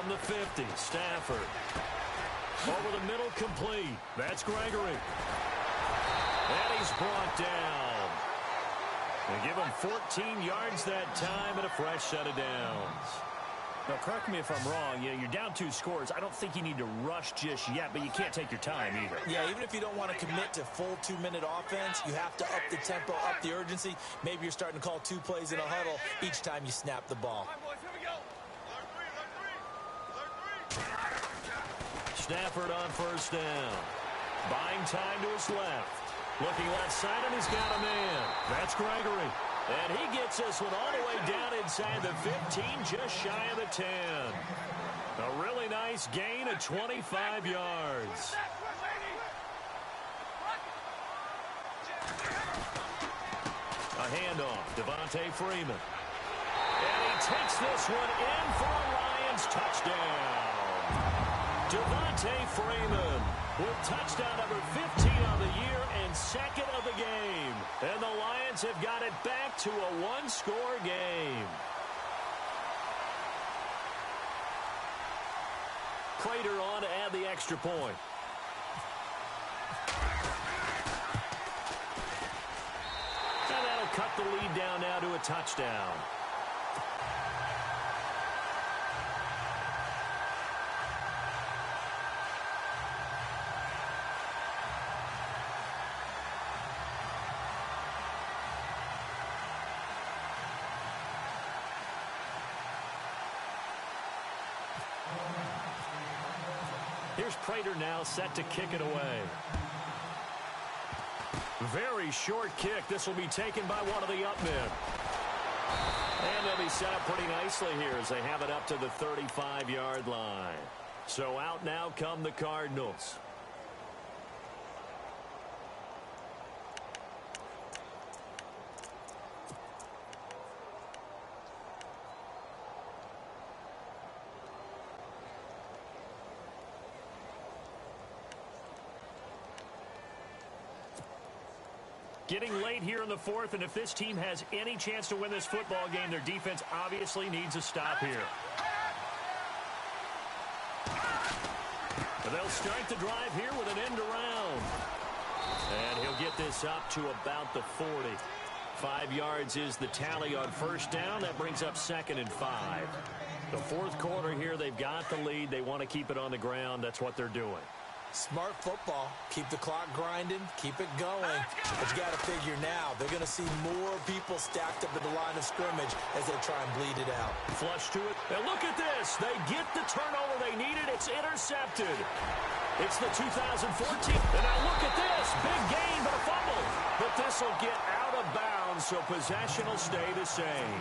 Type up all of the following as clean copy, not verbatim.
From the 50, Stafford. Over the middle, complete. That's Gregory. And he's brought down. They give him 14 yards that time and a fresh set of downs. Now, correct me if I'm wrong. You're down 2 scores. I don't think you need to rush just yet, but you can't take your time either. Yeah, even if you don't want to commit to full 2-minute offense, you have to up the tempo, up the urgency. Maybe you're starting to call 2 plays in a huddle each time you snap the ball. Stafford on first down. Buying time to his left. Looking left side, and he's got a man. That's Gregory. And he gets this one all the way down inside the 15, just shy of the 10. A really nice gain of 25 yards. A handoff, Devontae Freeman. And he takes this one in for a Lions touchdown. Devontae Freeman with touchdown number 15 on the year and second of the game. And the Lions have got it back to a 1-score game. Prater on to add the extra point. And that'll cut the lead down now to a touchdown. Here's Prater now set to kick it away. Very short kick. This will be taken by one of the up men. And they'll be set up pretty nicely here as they have it up to the 35-yard line. So out now come the Cardinals. Getting late here in the fourth, and if this team has any chance to win this football game, their defense obviously needs a stop here. But they'll start the drive here with an end around. And he'll get this up to about the 40. 5 yards is the tally on first down. That brings up 2nd and 5. The fourth quarter here, they've got the lead. They want to keep it on the ground. That's what they're doing. Smart football. Keep the clock grinding. Keep it going. But you got to figure now, they're going to see more people stacked up at the line of scrimmage as they try and bleed it out. Flush to it. And look at this. They get the turnover they needed. It's intercepted. It's the 2014. And now look at this. Big gain, but a fumble. But this will get out of bounds, so possession will stay the same.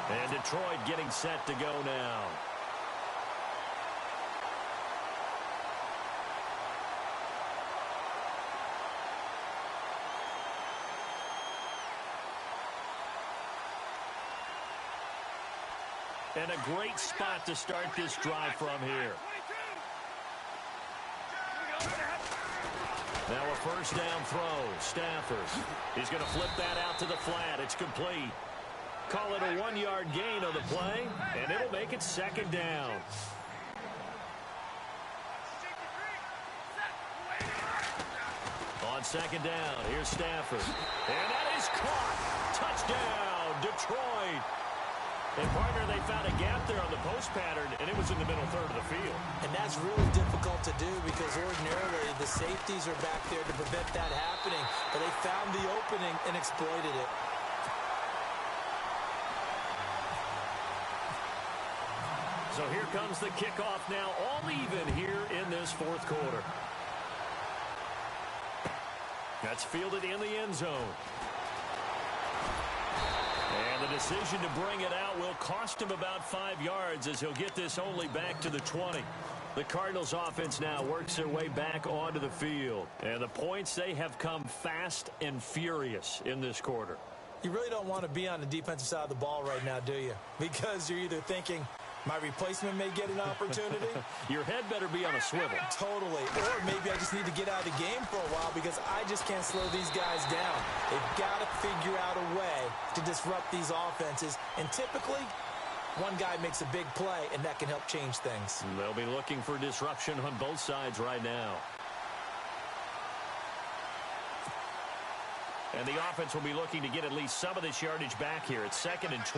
And Detroit getting set to go now. And a great spot to start this drive from here. Now a first down throw. Stafford. He's going to flip that out to the flat. It's complete. Call it a 1-yard gain on the play, and it'll make it 2nd down. On 2nd down, here's Stafford. And that is caught. Touchdown, Detroit. And, partner, they found a gap there on the post pattern, and it was in the middle third of the field. And that's really difficult to do because ordinarily the safeties are back there to prevent that happening. But they found the opening and exploited it. So here comes the kickoff now, all even here in this fourth quarter. That's fielded in the end zone. And the decision to bring it out will cost him about 5 yards as he'll get this only back to the 20. The Cardinals offense now works their way back onto the field. And the points, they have come fast and furious in this quarter. You really don't want to be on the defensive side of the ball right now, do you? Because you're either thinking, my replacement may get an opportunity. Your head better be on a swivel. Totally. Or maybe I just need to get out of the game for a while because I just can't slow these guys down. They've got to figure out a way to disrupt these offenses. And typically, One guy makes a big play, and that can help change things. They'll be looking for disruption on both sides right now. And the offense will be looking to get at least some of this yardage back here. It's 2nd and 12.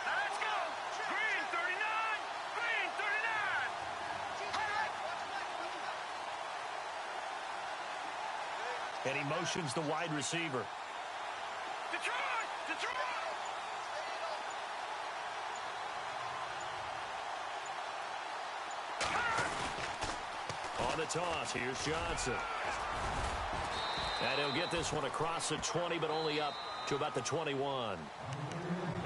Let's go! Green 39! Green 39! And he motions the wide receiver. Detroit! Detroit! On the toss, here's Johnson. And he'll get this one across the 20, but only up to about the 21.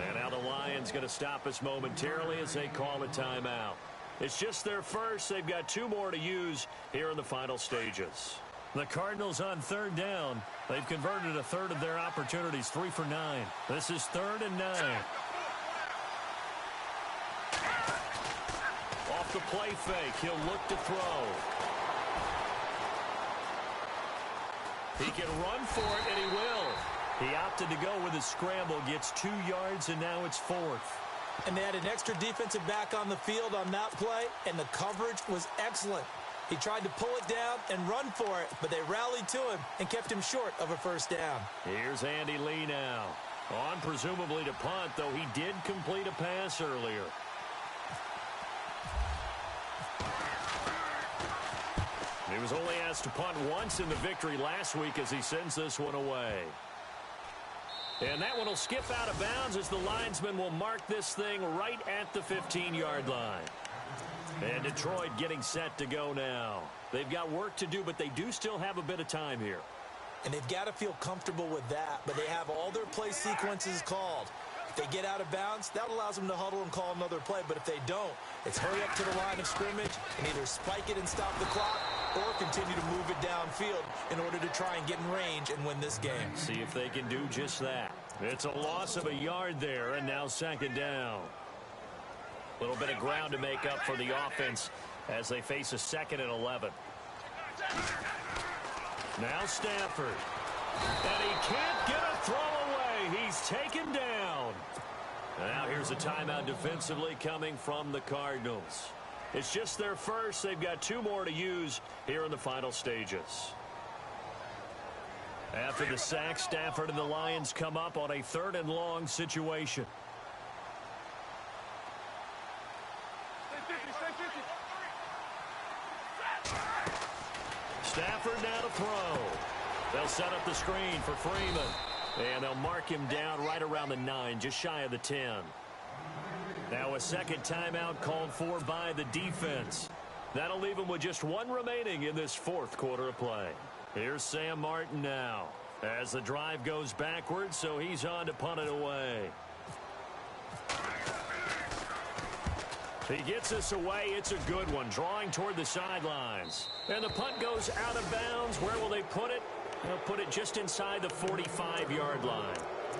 And now the Lions going to stop us momentarily as they call a timeout. It's just their first. They've got 2 more to use here in the final stages. The Cardinals on 3rd down. They've converted a third of their opportunities, 3 for 9. This is 3rd and 9. Off the play fake, he'll look to throw. He can run for it, and he will. He opted to go with a scramble, gets 2 yards, and now it's 4th. And they had an extra defensive back on the field on that play, and the coverage was excellent. He tried to pull it down and run for it, but they rallied to him and kept him short of a first down. Here's Andy Lee now. On presumably to punt, though he did complete a pass earlier. He was only asked to punt once in the victory last week as he sends this one away. And that one will skip out of bounds as the linesman will mark this thing right at the 15-yard line. And Detroit getting set to go now. They've got work to do, but they do still have a bit of time here. And they've got to feel comfortable with that, but they have all their play sequences called. If they get out of bounds, that allows them to huddle and call another play. But if they don't, it's hurry up to the line of scrimmage and either spike it and stop the clock or continue to move it downfield in order to try and get in range and win this game. See if they can do just that. It's a loss of a yard there, and now 2nd down. A little bit of ground to make up for the offense as they face a 2nd and 11. Now Stafford. And he can't get a throw away. He's taken down. Now here's a timeout defensively coming from the Cardinals. It's just their first. They've got 2 more to use here in the final stages. After the sack, Stafford and the Lions come up on a 3rd and long situation. Stafford now to throw. They'll set up the screen for Freeman. And they'll mark him down right around the 9, just shy of the 10. Now a second timeout called for by the defense. That'll leave him with just 1 remaining in this 4th quarter of play. Here's Sam Martin now as the drive goes backwards, so he's on to punt it away. He gets this away. It's a good one, drawing toward the sidelines. And the punt goes out of bounds. Where will they put it? They'll put it just inside the 45-yard line.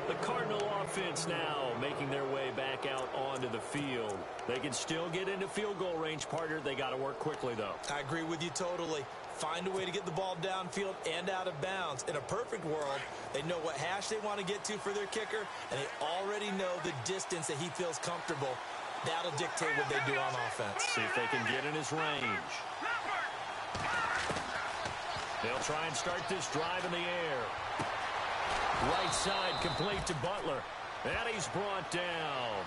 The Cardinal offense now making their way back out onto the field. They can still get into field goal range, partner. They got to work quickly, though. I agree with you totally. Find a way to get the ball downfield and out of bounds. In a perfect world, they know what hash they want to get to for their kicker, and they already know the distance that he feels comfortable. That'll dictate what they do on offense. See if they can get in his range. They'll try and start this drive in the air. Right side complete to Butler. And he's brought down.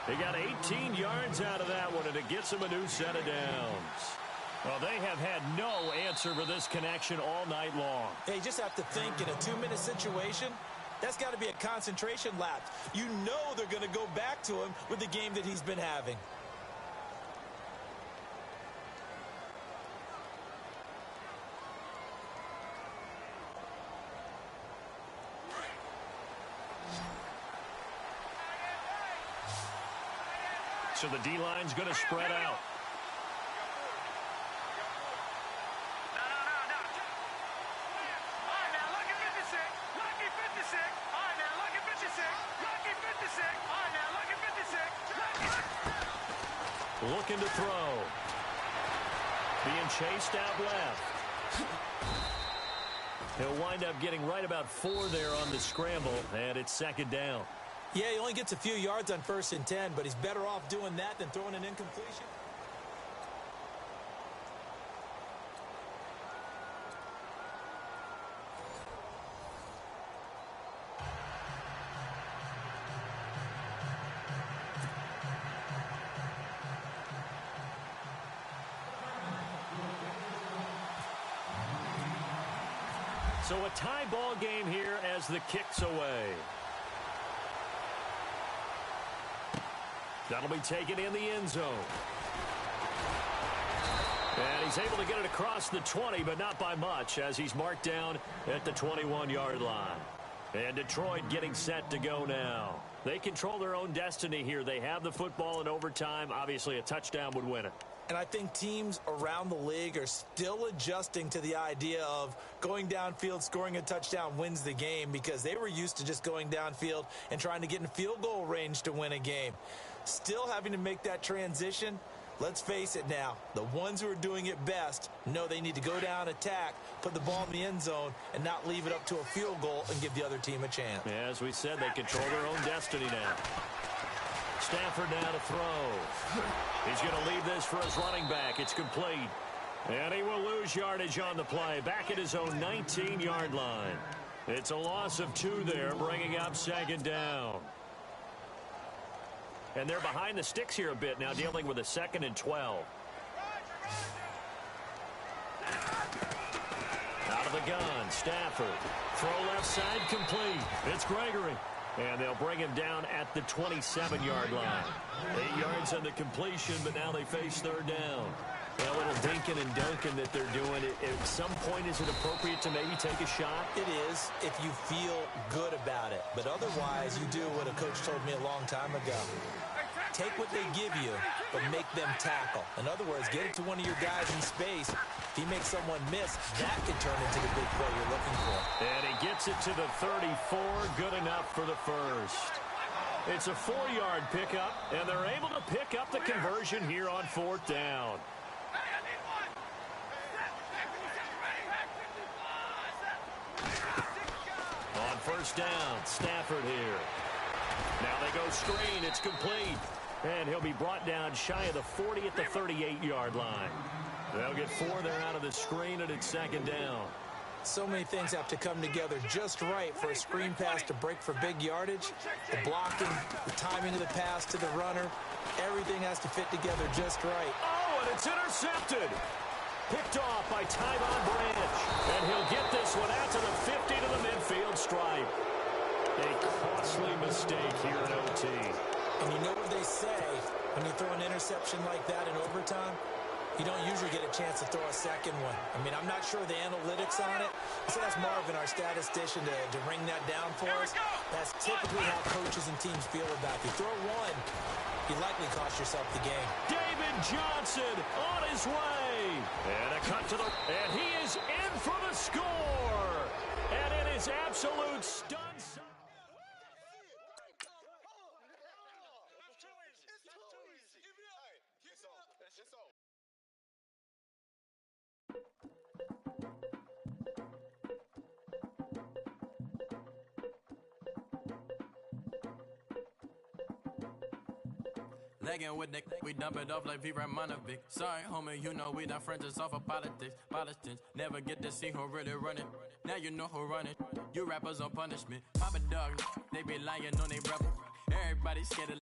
They got 18 yards out of that one, and it gets him a new set of downs. Well, they have had no answer for this connection all night long. They just have to think in a 2-minute situation. That's got to be a concentration lapse. You know they're going to go back to him with the game that he's been having. So the D-line's going to spread out. Looking to throw. Being chased out left. He'll wind up getting right about 4 there on the scramble, and it's second down. Yeah, he only gets a few yards on 1st and 10, but he's better off doing that than throwing an incompletion. So a tie ball game here as the kick's away. That'll be taken in the end zone. And he's able to get it across the 20, but not by much, as he's marked down at the 21-yard line. And Detroit getting set to go now. They control their own destiny here. They have the football in overtime. Obviously, a touchdown would win it. And I think teams around the league are still adjusting to the idea of going downfield, scoring a touchdown wins the game, because they were used to just going downfield and trying to get in field goal range to win a game. Still having to make that transition. Let's face it now, the ones who are doing it best know they need to go down, attack, put the ball in the end zone, and not leave it up to a field goal and give the other team a chance. Yeah, as we said, they control their own destiny now. Stafford now to throw. He's going to leave this for his running back. It's complete. And he will lose yardage on the play, back at his own 19-yard line. It's a loss of 2 there, bringing up second down. And they're behind the sticks here a bit now, dealing with a 2nd and 12. Out of the gun, Stafford. Throw left side, complete. It's Gregory. And they'll bring him down at the 27-yard line. 8 yards on the completion, but now they face 3rd down. A little dinking and dunking that they're doing. At some point, is it appropriate to maybe take a shot? It is, if you feel good about it. But otherwise, you do what a coach told me a long time ago. Take what they give you, but make them tackle. In other words, get it to one of your guys in space. If he makes someone miss, that could turn into the big play you're looking for. And he gets it to the 34. Good enough for the first. It's a 4-yard pickup, and they're able to pick up the conversion here on 4th down. On 1st down, Stafford here. Now they go screen. It's complete. And he'll be brought down shy of the 40 at the 38-yard line. They'll get 4 there out of the screen, and it's 2nd down. So many things have to come together just right for a screen pass to break for big yardage. The blocking, the timing of the pass to the runner, everything has to fit together just right. Oh, and it's intercepted. Picked off by Tyvon Branch. And he'll get this one out to the 50 to the midfield stripe. A costly mistake here in OT. And you know what they say, when you throw an interception like that in overtime, you don't usually get a chance to throw a second one. I mean, I'm not sure the analytics on it. So that's Marvin, our statistician, to ring that down for us. That's typically how coaches and teams feel about it. If you throw one, you likely cost yourself the game. David Johnson on his way. And a cut to the... And he is in for the score. And it is absolute stunt. Legging with Nick, we dump it off like V. Ramonovic. Sorry, homie, you know we not friends, it's all for politics. Politics never get to see who really run it. Now you know who run it. You rappers on punishment. Papa dog, they be lying on they brother. Everybody scared of